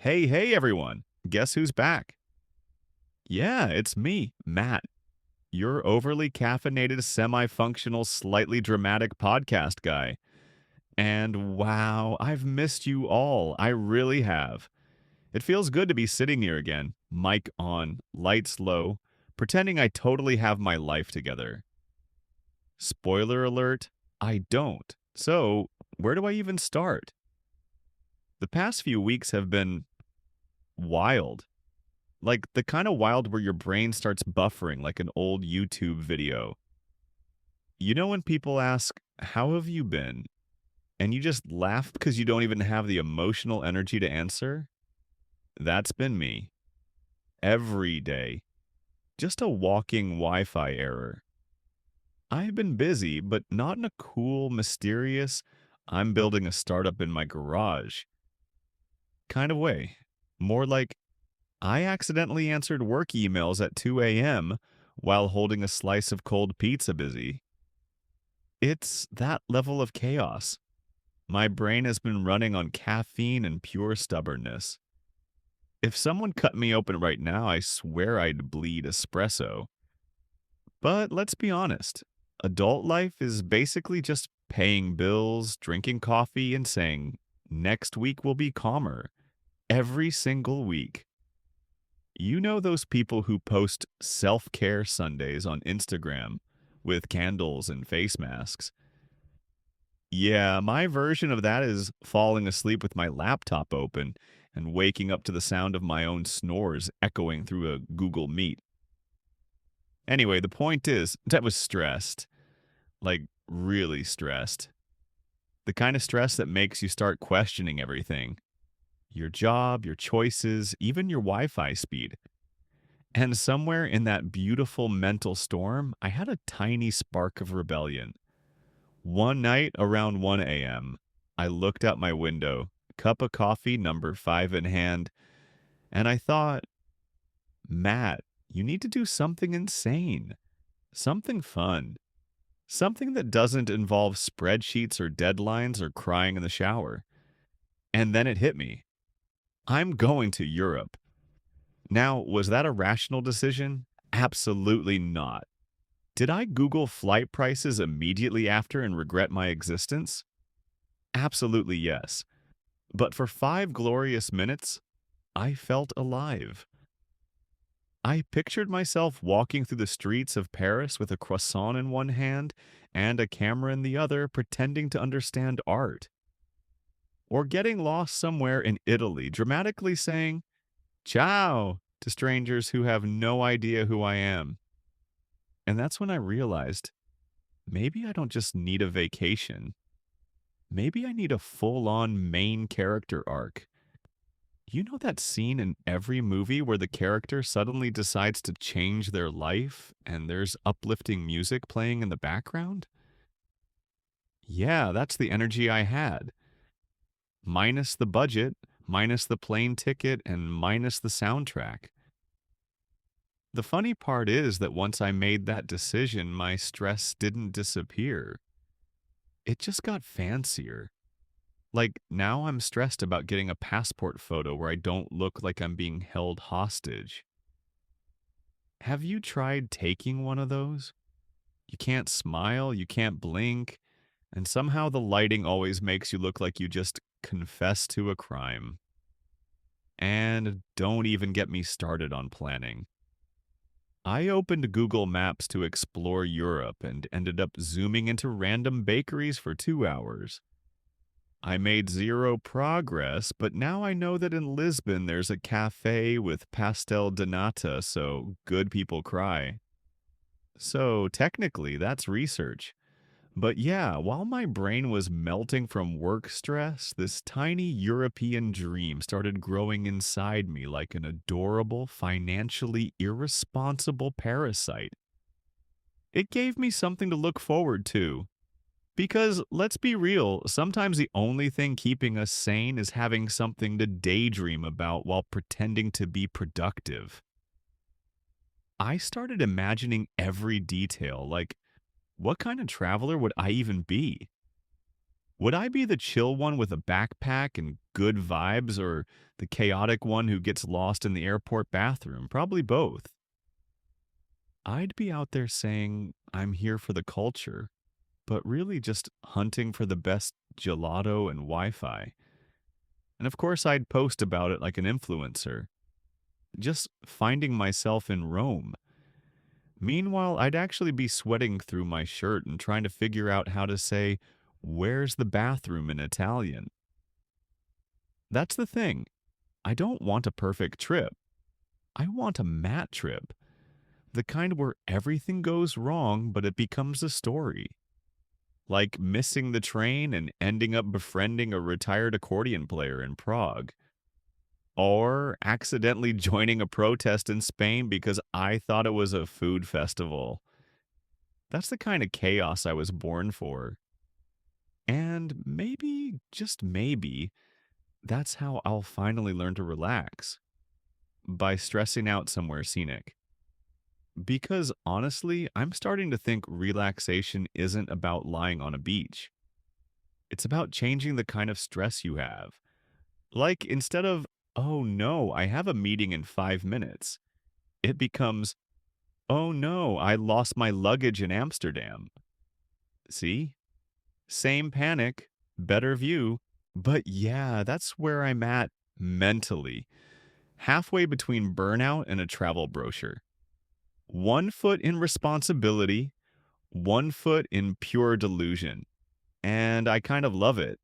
Hey, everyone. Guess who's back? Yeah, it's me, Matt, your overly caffeinated, semi functional, slightly dramatic podcast guy. And wow, I've missed you all. I really have. It feels good to be sitting here again, mic on, lights low, pretending I totally have my life together. Spoiler alert, I don't. So, where do I even start? The past few weeks have been wild. Like the kind of wild where your brain starts buffering like an old YouTube video. You know when people ask, "How have you been?" and you just laugh because you don't even have the emotional energy to answer? That's been me. Every day. Just a walking Wi Fi error. I've been busy, but not in a cool, mysterious, I'm building a startup in my garage kind of way. More like I accidentally answered work emails at 2 a.m. while holding a slice of cold pizza busy. It's that level of chaos. My brain has been running on caffeine and pure stubbornness. If someone cut me open right now, I swear I'd bleed espresso. But let's be honest, adult life is basically just paying bills, drinking coffee, and saying, next week will be calmer. Every single week. You know those people who post self care Sundays on Instagram with candles and face masks? Yeah, my version of that is falling asleep with my laptop open and waking up to the sound of my own snores echoing through a Google Meet. Anyway, the point is, I was stressed. Like, really stressed. The kind of stress that makes you start questioning everything your job, your choices, even your Wi Fi speed. And somewhere in that beautiful mental storm, I had a tiny spark of rebellion. One night around 1 a.m., I looked out my window, cup of coffee number 5 in hand, and I thought, Matt, you need to do something insane, something fun, something that doesn't involve spreadsheets or deadlines or crying in the shower. And then it hit me. I'm going to Europe. Now, was that a rational decision? Absolutely not. Did I Google flight prices immediately after and regret my existence? Absolutely yes. But for 5 glorious minutes, I felt alive. I pictured myself walking through the streets of Paris with a croissant in one hand and a camera in the other, pretending to understand art. Or getting lost somewhere in Italy, dramatically saying, ciao, to strangers who have no idea who I am. And that's when I realized maybe I don't just need a vacation. Maybe I need a full on main character arc. You know that scene in every movie where the character suddenly decides to change their life and there's uplifting music playing in the background? Yeah, that's the energy I had. Minus the budget, minus the plane ticket, and minus the soundtrack. The funny part is that once I made that decision, my stress didn't disappear. It just got fancier. Like, now I'm stressed about getting a passport photo where I don't look like I'm being held hostage. Have you tried taking one of those? You can't smile, you can't blink, and somehow the lighting always makes you look like you just confessed to a crime. And don't even get me started on planning. I opened Google Maps to explore Europe and ended up zooming into random bakeries for 2 hours. I made zero progress, but now I know that in Lisbon there's a cafe with pastel de nata, so good people cry. So technically, that's research. But yeah, while my brain was melting from work stress, this tiny European dream started growing inside me like an adorable, financially irresponsible parasite. It gave me something to look forward to. Because let's be real, sometimes the only thing keeping us sane is having something to daydream about while pretending to be productive. I started imagining every detail, like what kind of traveler would I even be? Would I be the chill one with a backpack and good vibes, or the chaotic one who gets lost in the airport bathroom? Probably both. I'd be out there saying, I'm here for the culture, but really just hunting for the best gelato and Wi Fi. And of course, I'd post about it like an influencer, just finding myself in Rome. Meanwhile, I'd actually be sweating through my shirt and trying to figure out how to say, "Where's the bathroom" in Italian. That's the thing. I don't want a perfect trip. I want a Matt trip. The kind where everything goes wrong, but it becomes a story. Like missing the train and ending up befriending a retired accordion player in Prague. Or accidentally joining a protest in Spain because I thought it was a food festival. That's the kind of chaos I was born for. And maybe, just maybe, that's how I'll finally learn to relax. By stressing out somewhere scenic. Because honestly, I'm starting to think relaxation isn't about lying on a beach. It's about changing the kind of stress you have. Like instead of, oh no, I have a meeting in 5 minutes, it becomes, oh no, I lost my luggage in Amsterdam. See? Same panic, better view, but yeah, that's where I'm at mentally. Halfway between burnout and a travel brochure. 1 foot in responsibility, 1 foot in pure delusion. And I kind of love it.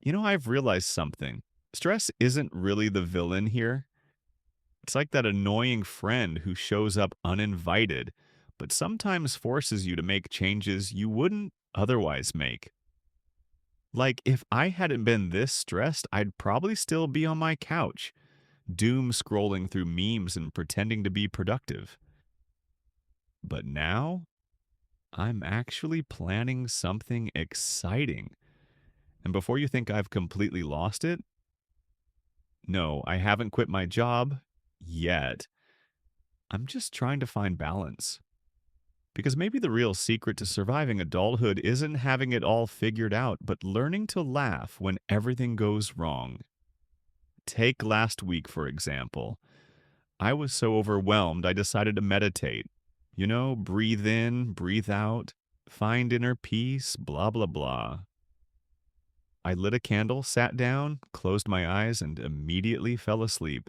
I've realized something. Stress isn't really the villain here. It's like that annoying friend who shows up uninvited, but sometimes forces you to make changes you wouldn't otherwise make. Like, if I hadn't been this stressed, I'd probably still be on my couch, doom scrolling through memes and pretending to be productive. But now, I'm actually planning something exciting. And before you think I've completely lost it, no, I haven't quit my job yet. I'm just trying to find balance. Because maybe the real secret to surviving adulthood isn't having it all figured out, but learning to laugh when everything goes wrong. Take last week, for example. I was so overwhelmed, I decided to meditate. Breathe in, breathe out, find inner peace, blah, blah, blah. I lit a candle, sat down, closed my eyes, and immediately fell asleep.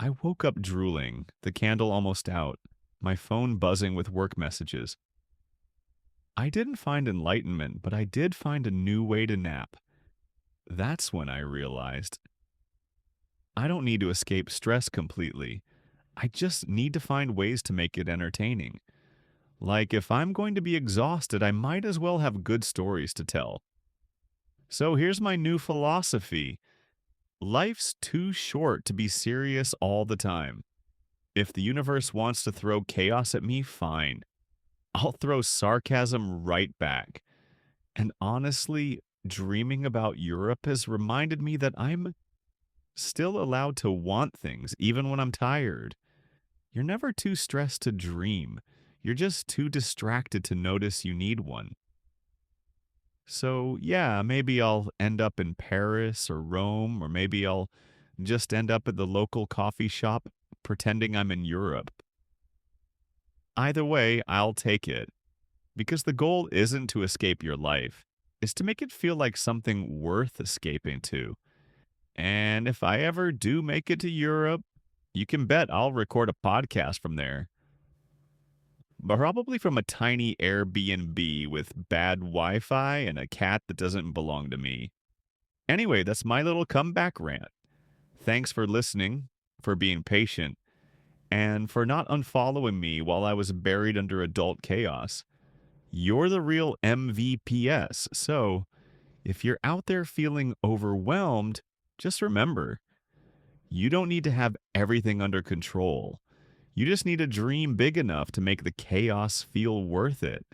I woke up drooling, the candle almost out, my phone buzzing with work messages. I didn't find enlightenment, but I did find a new way to nap. That's when I realized I don't need to escape stress completely. I just need to find ways to make it entertaining. Like, if I'm going to be exhausted, I might as well have good stories to tell. So here's my new philosophy. Life's too short to be serious all the time. If the universe wants to throw chaos at me, fine. I'll throw sarcasm right back. And honestly, dreaming about Europe has reminded me that I'm still allowed to want things, even when I'm tired. You're never too stressed to dream. You're just too distracted to notice you need one. So, yeah, maybe I'll end up in Paris or Rome, or maybe I'll just end up at the local coffee shop pretending I'm in Europe. Either way, I'll take it. Because the goal isn't to escape your life, it's to make it feel like something worth escaping to. And if I ever do make it to Europe, you can bet I'll record a podcast from there. Probably from a tiny Airbnb with bad Wi Fi and a cat that doesn't belong to me. Anyway, that's my little comeback rant. Thanks for listening, for being patient, and for not unfollowing me while I was buried under adult chaos. You're the real MVPs, so if you're out there feeling overwhelmed, just remember, you don't need to have everything under control. You just need to dream big enough to make the chaos feel worth it.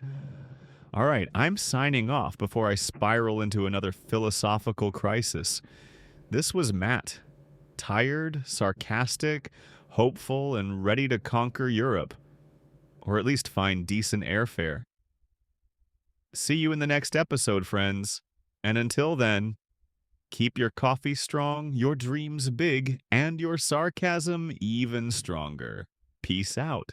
All right, I'm signing off before I spiral into another philosophical crisis. This was Matt. Tired, sarcastic, hopeful, and ready to conquer Europe. Or at least find decent airfare. See you in the next episode, friends. And until then, keep your coffee strong, your dreams big, and your sarcasm even stronger. Peace out.